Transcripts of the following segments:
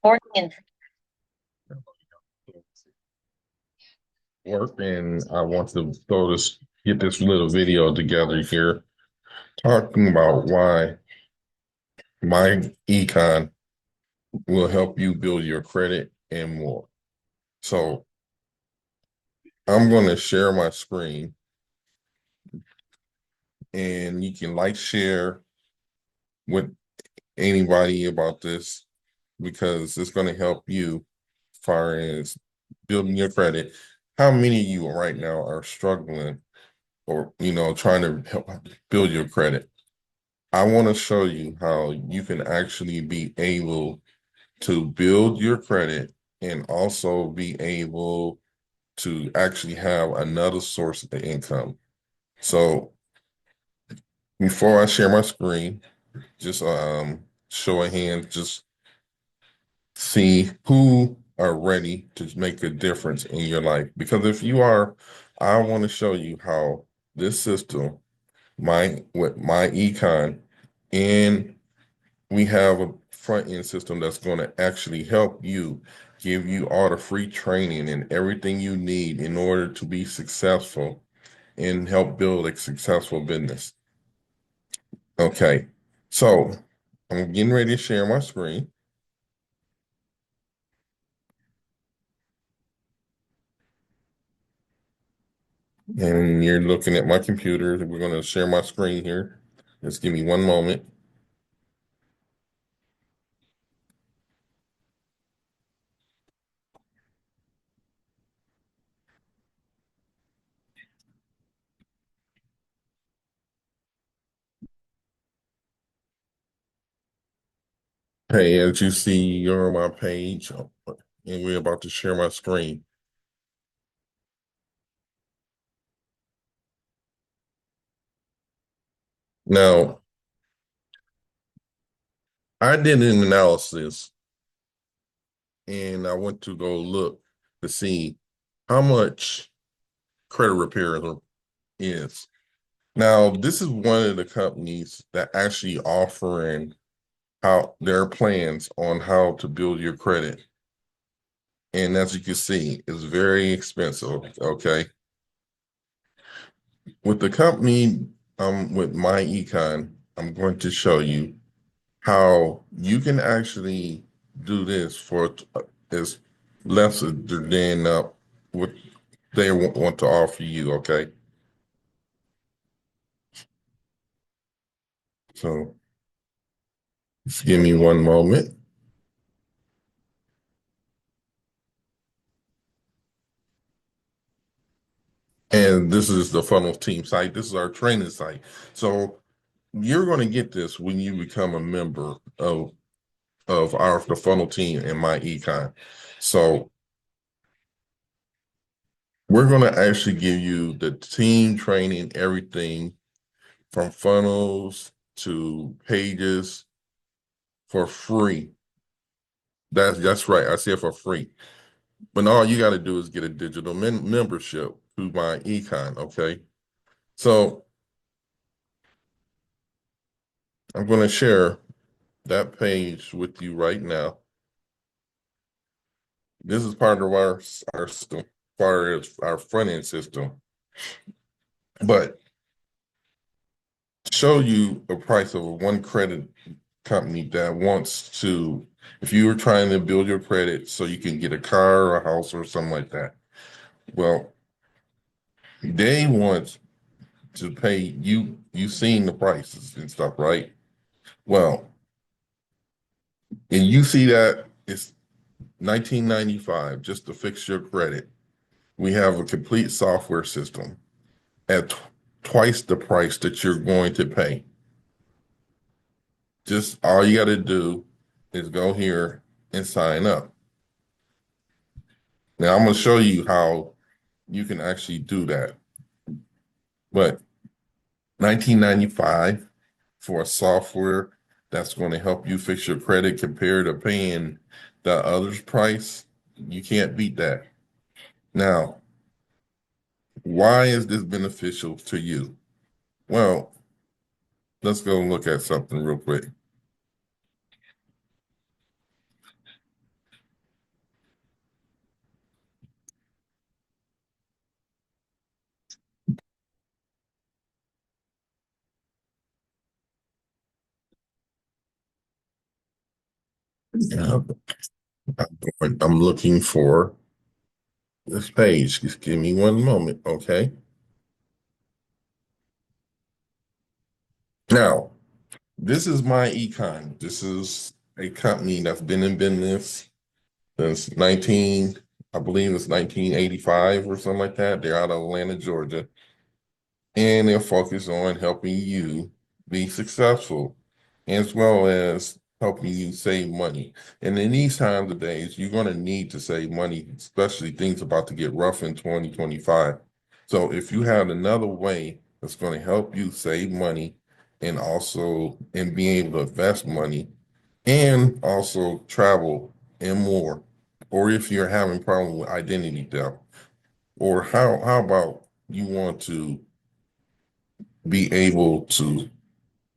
Recording Work, and I want to get this little video together here talking about why my econ will help you build your credit and more. So I'm going to share my screen, and you can share with anybody about this because it's going to help you as far as building your credit. How many of you right now are struggling or trying to help build your credit? I want to show you how you can actually be able to build your credit and also be able to actually have another source of income. So before I share my screen, just show of hands, just see who are ready to make a difference in your life. Because if you are, I want to show you how this system, my econ, and we have a front end system that's going to actually help you, give you all the free training and everything you need in order to be successful and help build a successful business. Okay, so I'm getting ready to share my screen, and you're looking at my computer. We're going to share my screen here. Just give me one moment. Hey, as you see, you're on my page, and we're about to share my screen. Now, I did an analysis and I went to go look to see how much credit repair there is. Now, this is one of the companies that actually offering how their plans on how to build your credit. And as you can see, it's very expensive. Okay. With the company, with my econ, I'm going to show you how you can actually do this for as less than what they want to offer you. Okay, so just give me one moment, and this is the funnel team site. This is our training site. So you're going to get this when you become a member of our the funnel team and my econ. So we're going to actually give you the team training, everything from funnels to pages for free. That's right. I said for free. But all you got to do is get a digital membership through my econ. Okay. So I'm going to share that page with you right now. This is part of our system, part of our front end system. But show you the price of one credit company that wants to, if you were trying to build your credit so you can get a car or a house or something like that. Well, they want to pay you. You've seen the prices and stuff, right? Well, and you see that it's 1995 just to fix your credit. We have a complete software system at twice the price that you're going to pay. Just all you got to do is go here and sign up. Now I'm going to show you how you can actually do that. But 1995 for a software that's going to help you fix your credit compared to paying the other's price, you can't beat that. Now, why is this beneficial to you? Well, let's go look at something real quick. Yeah, I'm looking for this page. Just give me one moment, okay? Now, this is my econ. This is a company that's been in business since 19, I believe it's 1985 or something like that. They're out of Atlanta, Georgia, and they're focused on helping you be successful as well as helping you save money. And in these times of days, you're going to need to save money, especially things about to get rough in 2025. So if you have another way that's going to help you save money and also and being able to invest money and also travel and more, or if you're having problem with identity theft, or how about you want to be able to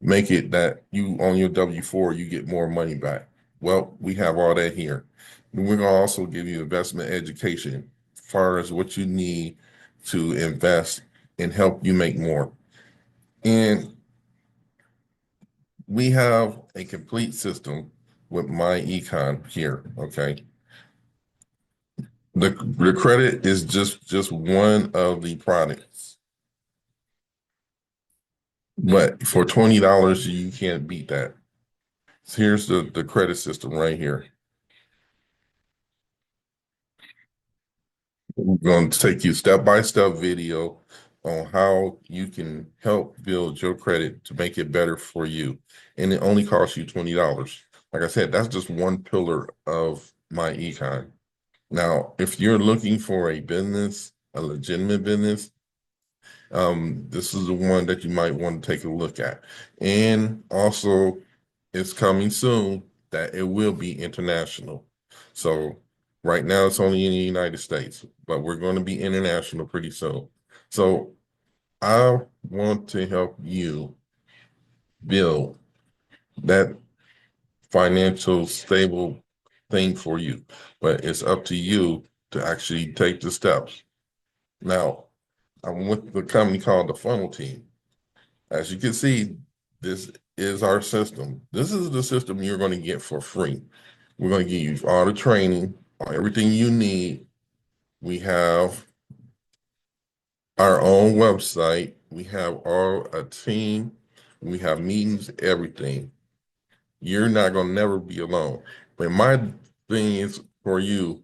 make it that you on your W-4 you get more money back. Well, we have all that here. And we're gonna also give you investment education as far as what you need to invest and help you make more. And we have a complete system with my econ here. Okay. The credit is just one of the products. But for $20, you can't beat that. So here's the credit system right here. We're going to take you step by step video on how you can help build your credit to make it better for you. And it only costs you $20. Like I said, that's just one pillar of my econ. Now, if you're looking for a business, a legitimate business, this is the one that you might want to take a look at. And also, it's coming soon that it will be international. So right now it's only in the United States, but we're going to be international pretty soon. So I want to help you build that financial stable thing for you, but it's up to you to actually take the steps. Now, I'm with the company called the Funnel Team. As you can see, this is our system. This is the system you're going to get for free. We're going to give you all the training, everything you need. We have our own website. We have a team. We have meetings, everything. You're not going to never be alone. But my thing is for you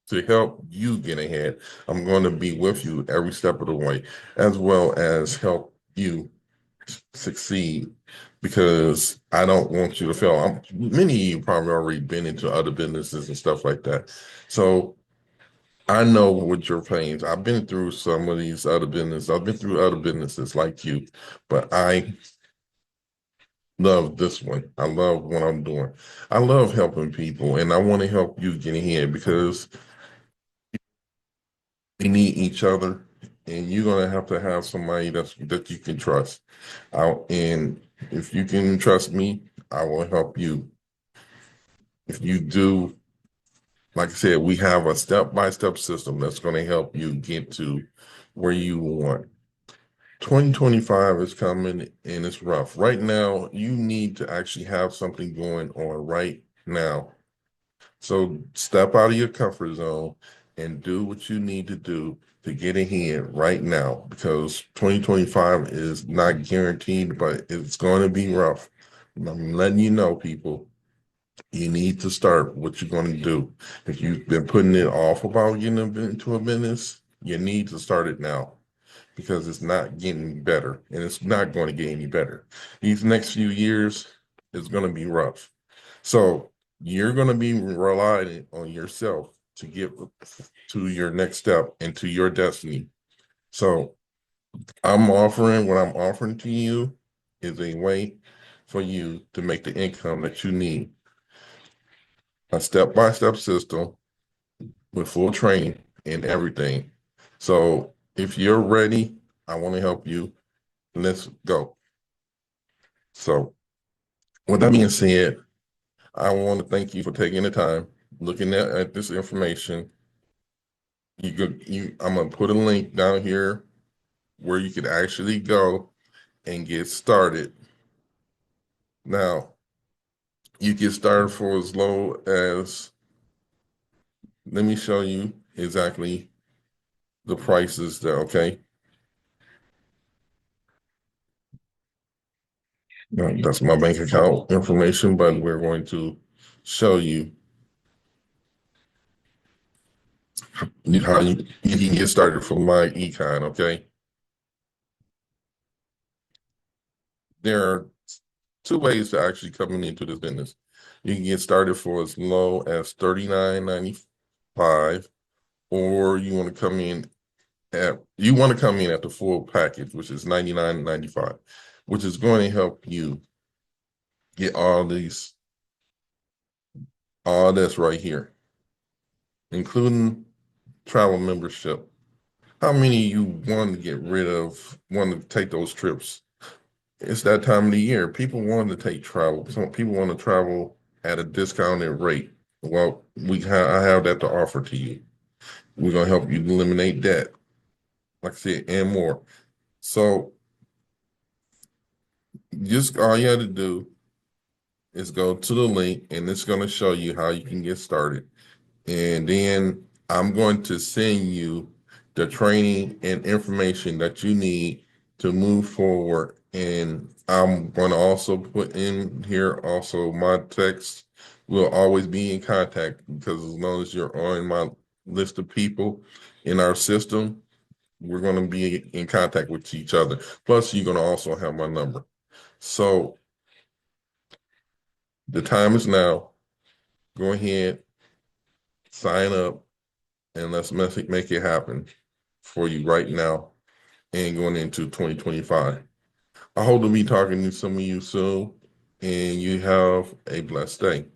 to help you get ahead. I'm going to be with you every step of the way, as well as help you succeed because I don't want you to fail. Many of you probably already been into other businesses and stuff like that. So I know what your pains. I've been through some of these other businesses. I've been through other businesses like you, but I love this one. I love what I'm doing. I love helping people and I want to help you get ahead because we need each other and you're gonna have to have somebody that you can trust. And if you can trust me, I will help you. If you do, like I said, we have a step-by-step system that's going to help you get to where you want. 2025 is coming and it's rough. Right now, you need to actually have something going on right now. So step out of your comfort zone and do what you need to do to get ahead right now because 2025 is not guaranteed, but it's going to be rough. I'm letting you know, people, you need to start what you're going to do. If you've been putting it off about getting into a business, you need to start it now because it's not getting better and it's not going to get any better. These next few years is going to be rough. So you're going to be relying on yourself to get to your next step and to your destiny. So I'm offering what I'm offering to you is a way for you to make the income that you need. A step-by-step system with full training and everything. So if you're ready, I want to help you. Let's go. So with that being said, I want to thank you for taking the time, looking at this information. I'm gonna put a link down here where you could actually go and get started. Now, You get started for as low as, let me show you exactly the prices there, okay? That's my bank account information, but we're going to show you how you can get started from my econ, okay? There are two ways to actually coming into this business. You can get started for as low as 39.95, or you want to come in at the full package, which is 99.95, which is going to help you get all this right here, including travel membership. How many you want to get rid of, want to take those trips? It's that time of the year. People want to take travel. Some people want to travel at a discounted rate. Well, I have that to offer to you. We're gonna help you eliminate debt, like I said, and more. So just all you have to do is go to the link, and it's gonna show you how you can get started. And then I'm going to send you the training and information that you need to move forward. And I'm going to also put in here also my text will always be in contact, because as long as you're on my list of people in our system, we're going to be in contact with each other. Plus, you're going to also have my number. So the time is now. Go ahead, sign up, and let's make it happen for you right now and going into 2025. I hope to be talking to some of you soon, and you have a blessed day.